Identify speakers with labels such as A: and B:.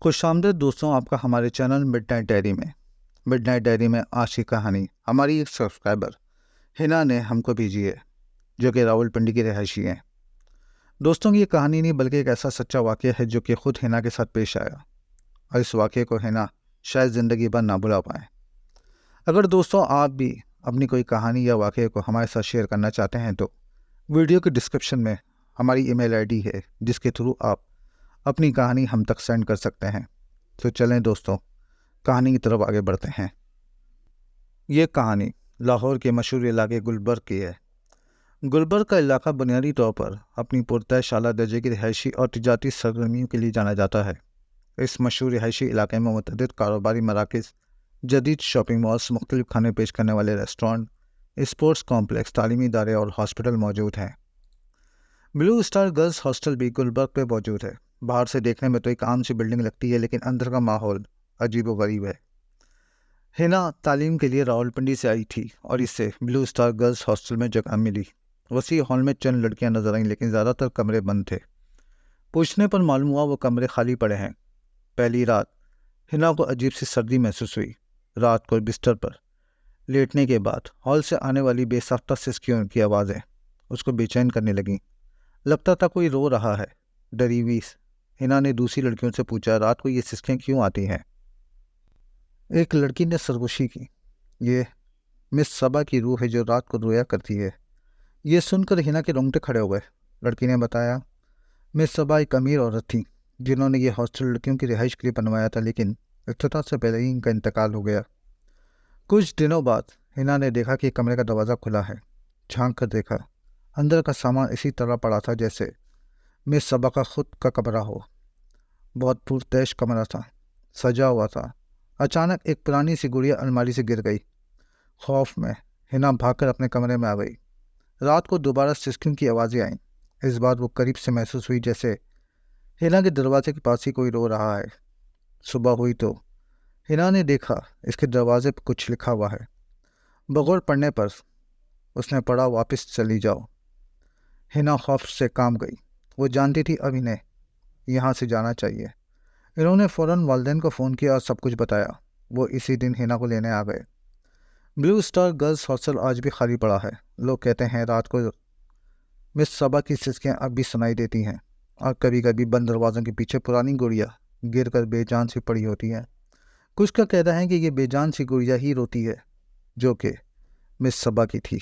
A: खुशामदीद दोस्तों, आपका हमारे चैनल मिडनाइट डायरी में आज की कहानी हमारी एक सब्सक्राइबर हिना ने हमको भेजी है, जो कि रावलपिंडी की रहायशी हैं। दोस्तों, ये कहानी नहीं बल्कि एक ऐसा सच्चा वाक़या है जो कि खुद हिना के साथ पेश आया, और इस वाक़े को हिना शायद ज़िंदगी भर ना भुला पाए। अगर दोस्तों आप भी अपनी कोई कहानी या वाक़े को हमारे साथ शेयर करना चाहते हैं तो वीडियो के डिस्क्रिप्शन में हमारी ईमेल आईडी है, जिसके थ्रू आप अपनी कहानी हम तक सेंड कर सकते हैं। तो चलें दोस्तों, कहानी की तरफ आगे बढ़ते हैं। ये कहानी लाहौर के मशहूर इलाके गुलबर्ग की है। गुलबर्ग का इलाका बुनियादी तौर पर अपनी पुरतश आला दर्जे की रिहायशी और तिजारती सरगर्मियों के लिए जाना जाता है। इस मशहूर रिहायशी इलाके में मुतअद्दिद कारोबारी मराकज़, जदीद शॉपिंग मॉल्स, मुख्तलिफ खाने पेश करने वाले रेस्टोरेंट, स्पोर्ट्स कॉम्प्लेक्स, तालीमी इदारे और हॉस्पिटल मौजूद हैं। ब्लू स्टार गर्ल्स हॉस्टल भी गुलबर्ग पे मौजूद है। बाहर से देखने में तो एक आम सी बिल्डिंग लगती है, लेकिन अंदर का माहौल अजीब व गरीब है। हिना तालीम के लिए रावलपिंडी से आई थी और इससे ब्लू स्टार गर्ल्स हॉस्टल में जगह मिली। वसी हॉल में चंद लड़कियां नजर आईं, लेकिन ज़्यादातर कमरे बंद थे। पूछने पर मालूम हुआ वो कमरे खाली पड़े हैं। पहली रात हिना को अजीब सी सर्दी महसूस हुई। रात को बिस्तर पर लेटने के बाद हॉल से आने वाली बेसाख्ता सिसकियों की आवाज़ें उसको बेचैन करने लगीं। लगता था कोई रो रहा है। डरी हुई हिना ने दूसरी लड़कियों से पूछा, रात को ये सिसकियाँ क्यों आती हैं? एक लड़की ने सरगोशी की, ये मिस सबा की रूह है जो रात को रोया करती है। ये सुनकर हिना के रोंगटे खड़े हो गए। लड़की ने बताया, मिस सबा एक अमीर औरत थी जिन्होंने ये हॉस्टल लड़कियों की रिहाइश के लिए बनवाया था, लेकिन इफ्तिताह से पहले ही इनका इंतकाल हो गया। कुछ दिनों बाद हिना ने देखा कि कमरे का दरवाज़ा खुला है। झांक कर देखा, अंदर का सामान इसी तरह पड़ा था जैसे मिस सबा का खुद का कमरा हो। बहुत पुरतैश कमरा था, सजा हुआ था। अचानक एक पुरानी सी गुड़िया अलमारी से गिर गई। खौफ में हिना भागकर अपने कमरे में आ गई। रात को दोबारा सिसकियों की आवाज़ें आईं। इस बार वो करीब से महसूस हुई जैसे हिना के दरवाजे के पास ही कोई रो रहा है। सुबह हुई तो हिना ने देखा इसके दरवाजे पर कुछ लिखा हुआ है। बगैर पढ़ने पर उसने पढ़ा, वापस चली जाओ। हिना खौफ से कांप गई। वो जानती थी अब इन्हें यहाँ से जाना चाहिए। इन्होंने फ़ौरन वालिदैन को फ़ोन किया और सब कुछ बताया। वो इसी दिन हिना को लेने आ गए। ब्लू स्टार गर्ल्स हॉस्टल आज भी खाली पड़ा है। लोग कहते हैं रात को मिस सबा की सिसकियाँ अब भी सुनाई देती हैं, और कभी कभी बंद दरवाज़ों के पीछे पुरानी गुड़िया गिर कर बेजान सी पड़ी होती हैं। कुछ का कहना है कि ये बेजान सी गुड़िया ही रोती है, जो कि मिस सबा की थी।